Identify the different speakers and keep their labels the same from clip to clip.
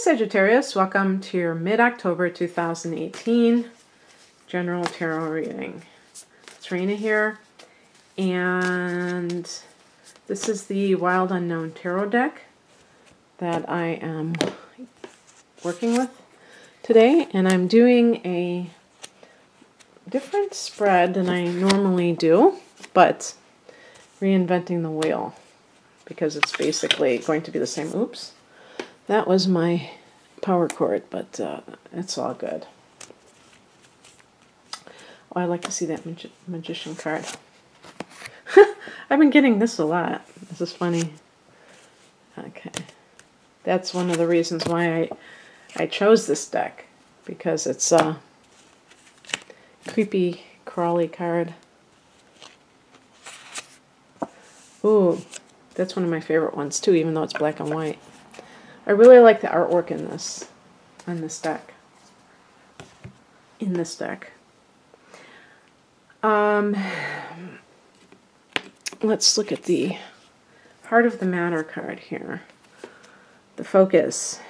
Speaker 1: Sagittarius, welcome to your mid-October 2018 general tarot reading. It's Raina here, and this is the Wild Unknown Tarot deck that I am working with today, and I'm doing a different spread than I normally do, but reinventing the wheel because it's basically going to be the same. Oops. That was my power cord, but it's all good. Oh, I like to see that magician card. I've been getting this a lot. This is funny. Okay. That's one of the reasons why I chose this deck, because it's a creepy, crawly card. Ooh, that's one of my favorite ones too, even though it's black and white. I really like the artwork in this, on this deck. In this deck. Let's look at the Heart of the Matter card here. The focus.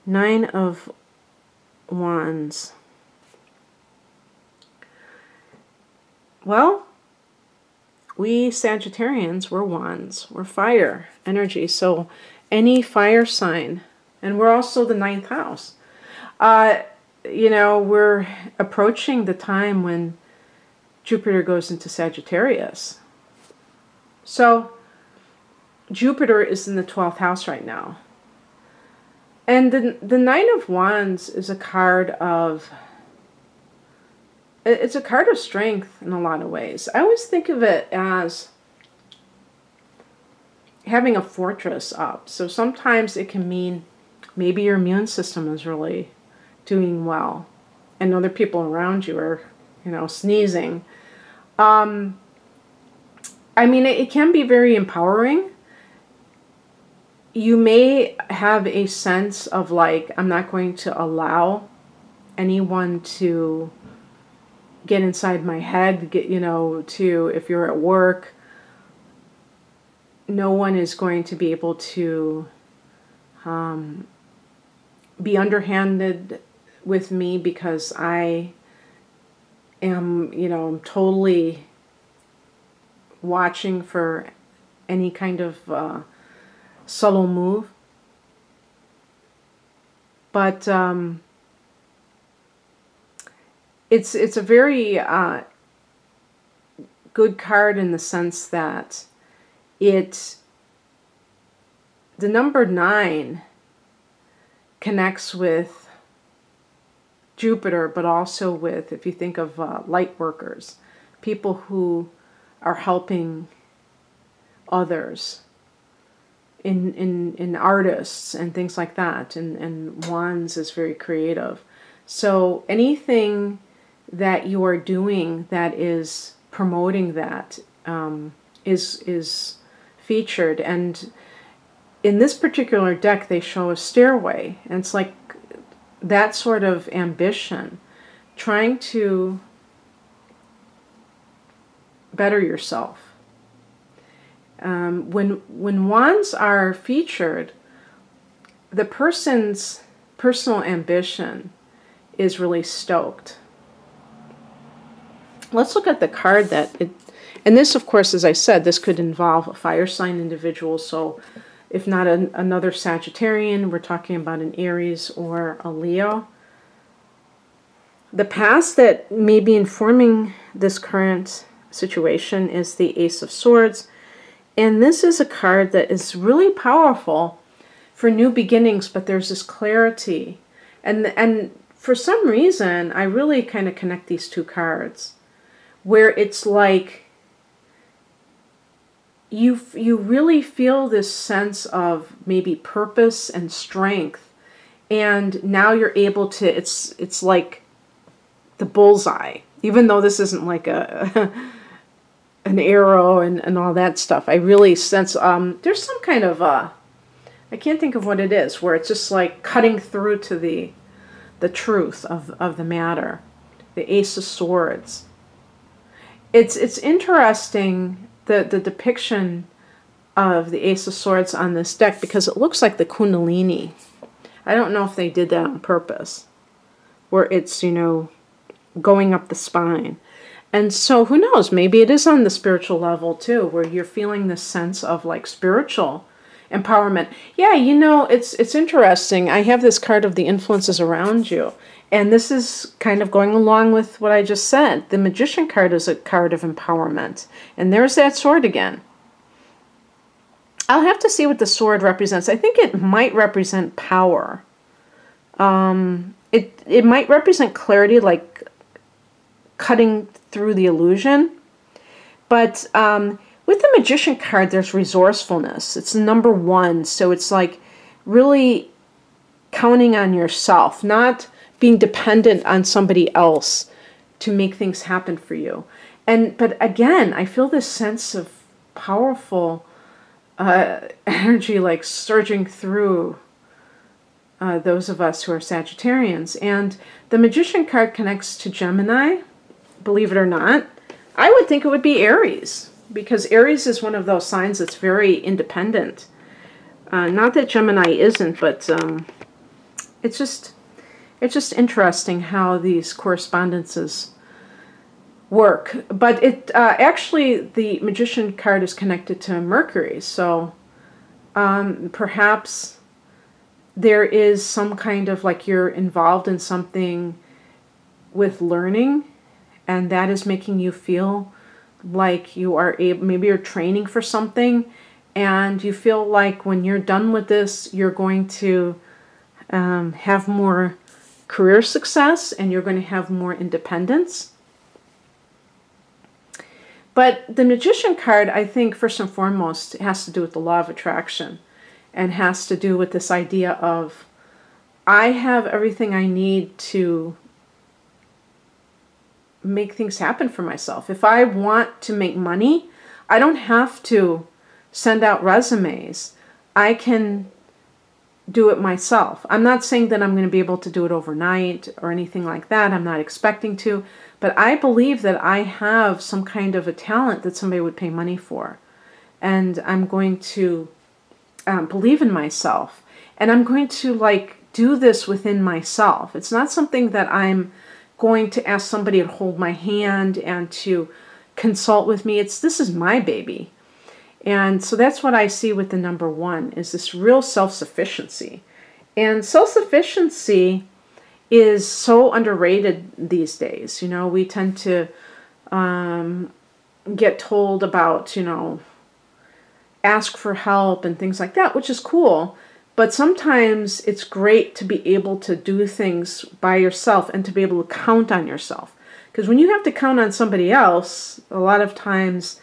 Speaker 1: 9 of Wands. Well, we Sagittarians, we're wands. We're fire energy. So any fire sign, and we're also the 9th house. You know, we're approaching the time when Jupiter goes into Sagittarius. So Jupiter is in the 12th house right now. And the 9 of Wands is a card of, it's a card of strength in a lot of ways. I always think of it as having a fortress up. So sometimes it can mean maybe your immune system is really doing well and other people around you are, you know, sneezing. I mean, it can be very empowering. You may have a sense of like, I'm not going to allow anyone to get inside my head, you know, to, if you're at work, no one is going to be able to be underhanded with me because I am, you know, totally watching for any kind of subtle move. But it's a very good card in the sense that the number 9 connects with Jupiter, but also with, if you think of light workers, people who are helping others, in artists and things like that, and Wands is very creative. So anything that you are doing that is promoting that is featured. And in this particular deck they show a stairway, and it's like that sort of ambition, trying to better yourself. When wands are featured, the person's personal ambition is really stoked. Let's look at the card that it, and this, of course, as I said, this could involve a fire sign individual. So if not another Sagittarian, we're talking about an Aries or a Leo. The past that may be informing this current situation is the Ace of Swords. And this is a card that is really powerful for new beginnings, but there's this clarity. And for some reason, I really kind of connect these two cards, where it's like you really feel this sense of maybe purpose and strength, and now you're able to, it's like the bullseye, even though this isn't like a an arrow and all that stuff. I really sense there's some kind of I can't think of what it is, where it's just like cutting through to the truth of the matter. The Ace of Swords. It's interesting, the depiction of the Ace of Swords on this deck, because it looks like the Kundalini I don't know if they did that on purpose, where it's, you know, going up the spine. And so who knows, maybe it is on the spiritual level too, where you're feeling this sense of like spiritual empowerment. Yeah, you know, it's interesting. I have this card of the influences around you. And this is kind of going along with what I just said. The Magician card is a card of empowerment. And there's that sword again. I'll have to see what the sword represents. I think it might represent power. It might represent clarity, like cutting through the illusion. But with the Magician card, there's resourcefulness. It's number 1. So it's like really counting on yourself, not being dependent on somebody else to make things happen for you. But again, I feel this sense of powerful energy like surging through those of us who are Sagittarians. And the Magician card connects to Gemini, believe it or not. I would think it would be Aries, because Aries is one of those signs that's very independent. Not that Gemini isn't, but it's just interesting how these correspondences work. But it actually, the Magician card is connected to Mercury, so perhaps there is some kind of like you're involved in something with learning, and that is making you feel like you are able, maybe you're training for something, and you feel like when you're done with this, you're going to have more career success and you're going to have more independence. But the Magician card, I think, first and foremost, has to do with the law of attraction, and has to do with this idea of, I have everything I need to make things happen for myself. If I want to make money, I don't have to send out resumes. I can do it myself. I'm not saying that I'm going to be able to do it overnight or anything like that. I'm not expecting to. But I believe that I have some kind of a talent that somebody would pay money for. And I'm going to believe in myself. And I'm going to like do this within myself. It's not something that I'm going to ask somebody to hold my hand and to consult with me. This is my baby. And so that's what I see with the number 1, is this real self-sufficiency. And self-sufficiency is so underrated these days. You know, we tend to get told about, you know, ask for help and things like that, which is cool. But sometimes it's great to be able to do things by yourself and to be able to count on yourself. Because when you have to count on somebody else, a lot of times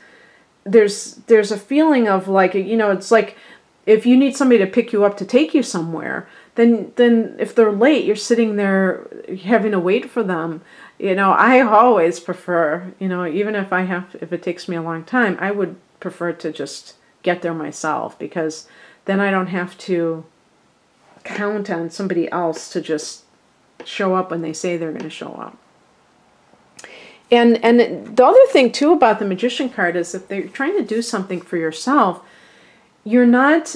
Speaker 1: there's a feeling of like, you know, it's like if you need somebody to pick you up to take you somewhere, then if they're late, you're sitting there having to wait for them. You know, I always prefer, you know, even if it takes me a long time, I would prefer to just get there myself, because then I don't have to count on somebody else to just show up when they say they're going to show up. And the other thing too about the Magician card is if they're trying to do something for yourself, you're not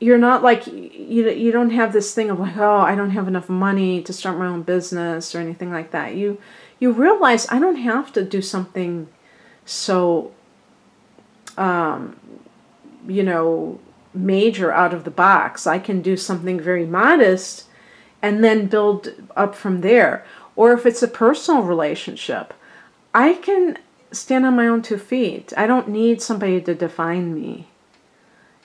Speaker 1: like, you don't have this thing of like, oh, I don't have enough money to start my own business or anything like that. You realize I don't have to do something so you know, major out of the box. I can do something very modest and then build up from there. Or if it's a personal relationship, I can stand on my own 2 feet. I don't need somebody to define me.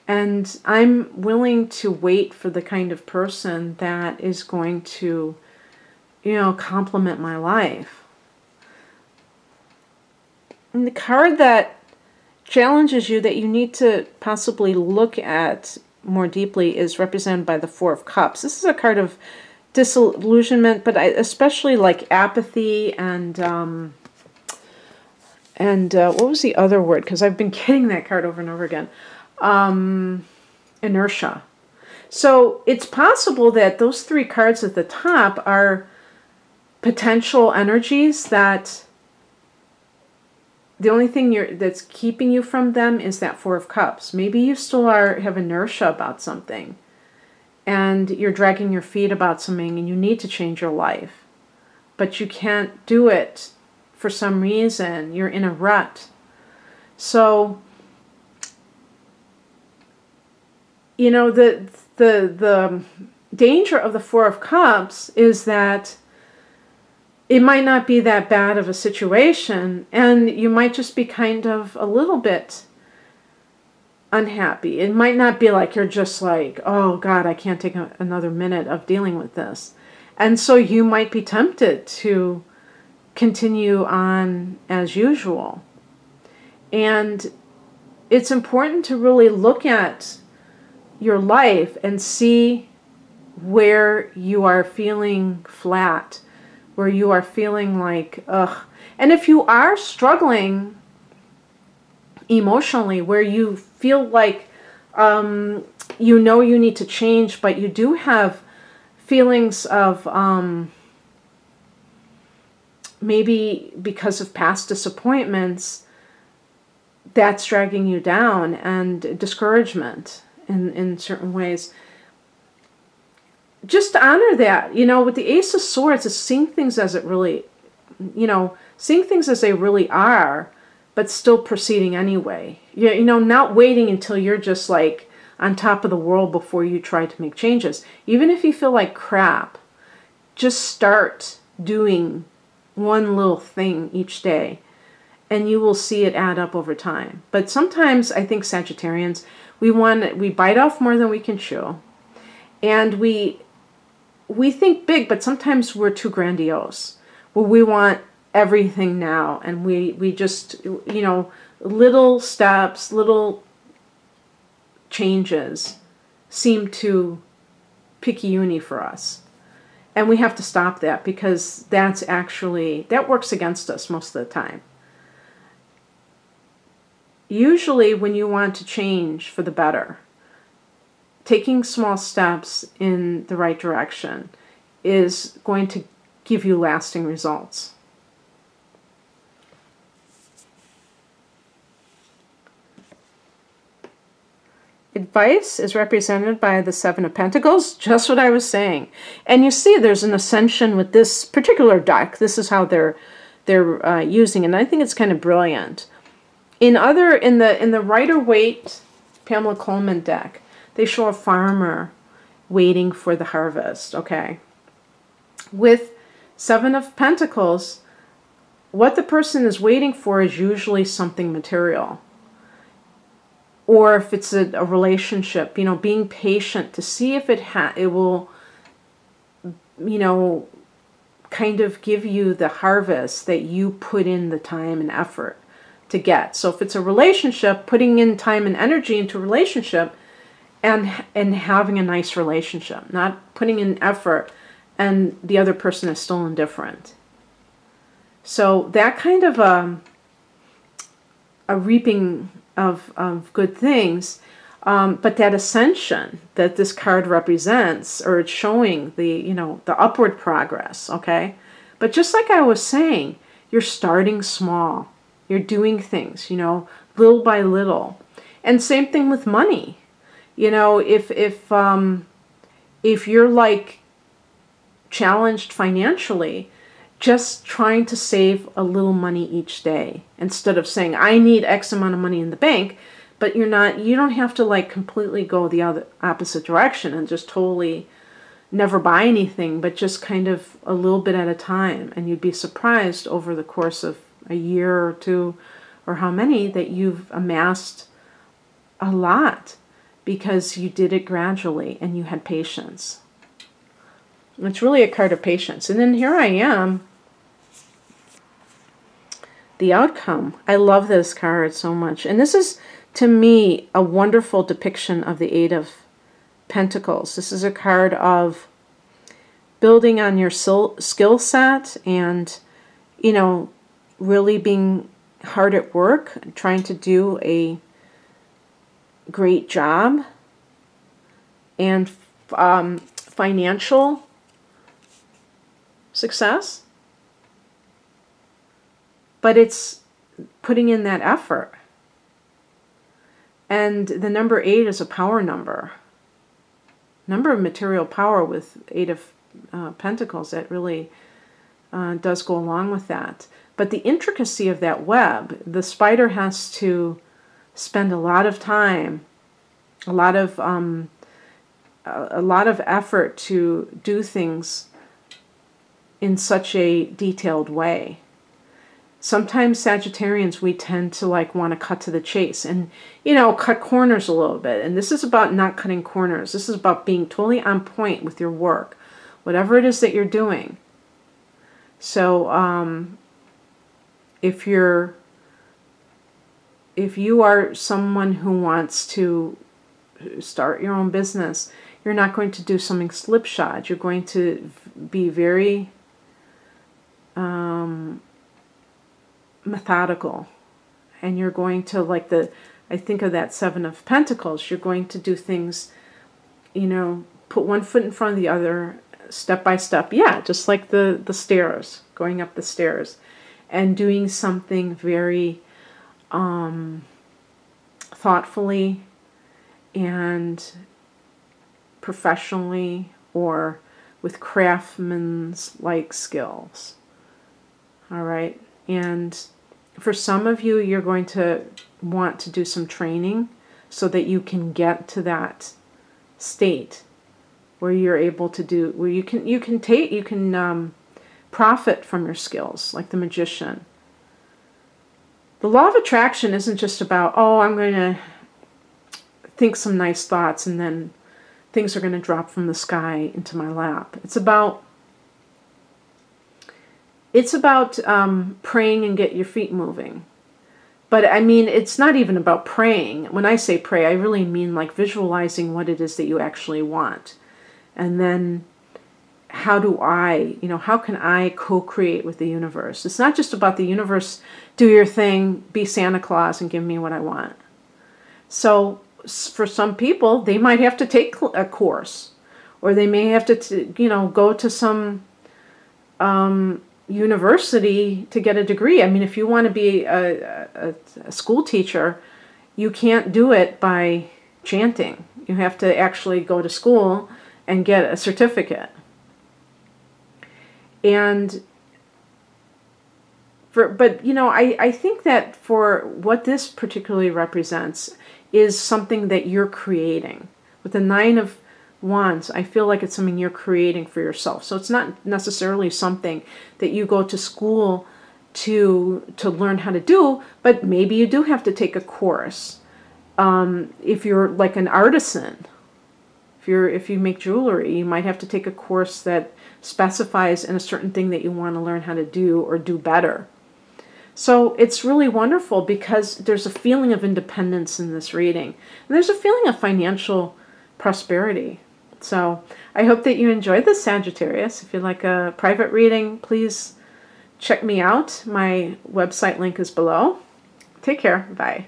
Speaker 1: And I'm willing to wait for the kind of person that is going to, you know, complement my life. And the card that challenges you that you need to possibly look at more deeply is represented by the 4 of Cups. This is a card of disillusionment, but especially like apathy and what was the other word? Because I've been getting that card over and over again. Inertia. So it's possible that those 3 cards at the top are potential energies that the only thing that's keeping you from them is that 4 of Cups. Maybe you still have inertia about something. and you're dragging your feet about something and you need to change your life, but you can't do it for some reason. You're in a rut. So, you know, the danger of the Four of Cups is that it might not be that bad of a situation, and you might just be kind of a little bit unhappy. It might not be like you're just like, oh God, I can't take another minute of dealing with this. And so you might be tempted to continue on as usual. And it's important to really look at your life and see where you are feeling flat, where you are feeling like, ugh. And if you are struggling emotionally, where you feel like you know you need to change, but you do have feelings of maybe because of past disappointments, that's dragging you down, and discouragement in certain ways. Just honor that. You know, with the Ace of Swords, it's seeing things as it really, you know, seeing things as they really are, but still proceeding anyway. You know, not waiting until you're just like on top of the world before you try to make changes. Even if you feel like crap, just start doing one little thing each day, and you will see it add up over time. But sometimes I think Sagittarians, we bite off more than we can chew, and we think big, but sometimes we're too grandiose. Well, we want everything now, and we just, you know, little steps, little changes seem too picky-uni for us. And we have to stop that, because that works against us most of the time. Usually when you want to change for the better, taking small steps in the right direction is going to give you lasting results. Advice is represented by the Seven of Pentacles, just what I was saying. And you see there's an ascension with this particular deck. This is how they're using it, and I think it's kind of brilliant. In the Rider-Waite Pamela Coleman deck, they show a farmer waiting for the harvest, okay? With Seven of Pentacles, what the person is waiting for is usually something material. Or if it's a relationship, you know, being patient to see if it will, you know, kind of give you the harvest that you put in the time and effort to get. So if it's a relationship, putting in time and energy into a relationship and having a nice relationship, not putting in effort and the other person is still indifferent. So that kind of a reaping of good things, but that ascension that this card represents, or it's showing the, you know, the upward progress, okay? But just like I was saying, you're starting small. You're doing things, you know, little by little. And same thing with money. You know, if you're like challenged financially, just trying to save a little money each day instead of saying, I need X amount of money in the bank, but you don't have to like completely go the opposite direction and just totally never buy anything, but just kind of a little bit at a time. And you'd be surprised over the course of a year or two, or how many, that you've amassed a lot because you did it gradually and you had patience. It's really a card of patience. And then here I am, the outcome. I love this card so much. And this is, to me, a wonderful depiction of the Eight of Pentacles. This is a card of building on your skill set and, you know, really being hard at work, trying to do a great job, and financial success. But it's putting in that effort. And the number 8 is a power number. number of material power with Eight of Pentacles that really does go along with that. But the intricacy of that web, the spider has to spend a lot of time, a lot of effort to do things in such a detailed way. Sometimes Sagittarians, we tend to like want to cut to the chase and, you know, cut corners a little bit. And this is about not cutting corners. This is about being totally on point with your work, whatever it is that you're doing. So if you are someone who wants to start your own business, you're not going to do something slipshod. You're going to be very methodical, and you're going to, like I think of that Seven of Pentacles, you're going to do things, you know, put one foot in front of the other, step by step. Yeah, just like the stairs, going up the stairs, and doing something very thoughtfully and professionally, or with craftsman's like skills. All right. And for some of you, you're going to want to do some training so that you can get to that state where you're able to do, where you can profit from your skills, like the magician. The law of attraction isn't just about, oh, I'm going to think some nice thoughts and then things are going to drop from the sky into my lap. It's about praying and get your feet moving. But I mean, it's not even about praying. When I say pray, I really mean like visualizing what it is that you actually want. And then how can I co-create with the universe? It's not just about the universe, do your thing, be Santa Claus and give me what I want. So for some people, they might have to take a course, or they may have to, go to some university to get a degree. I mean, if you want to be a school teacher, you can't do it by chanting. You have to actually go to school and get a certificate. And I think that for what this particularly represents is something that you're creating. With the Nine of Wands, I feel like it's something you're creating for yourself. So it's not necessarily something that you go to school to learn how to do, but maybe you do have to take a course. If you're like an artisan, if you make jewelry, you might have to take a course that specifies in a certain thing that you want to learn how to do or do better. So it's really wonderful because there's a feeling of independence in this reading. And there's a feeling of financial prosperity. So I hope that you enjoyed this, Sagittarius. If you'd like a private reading, please check me out. My website link is below. Take care. Bye.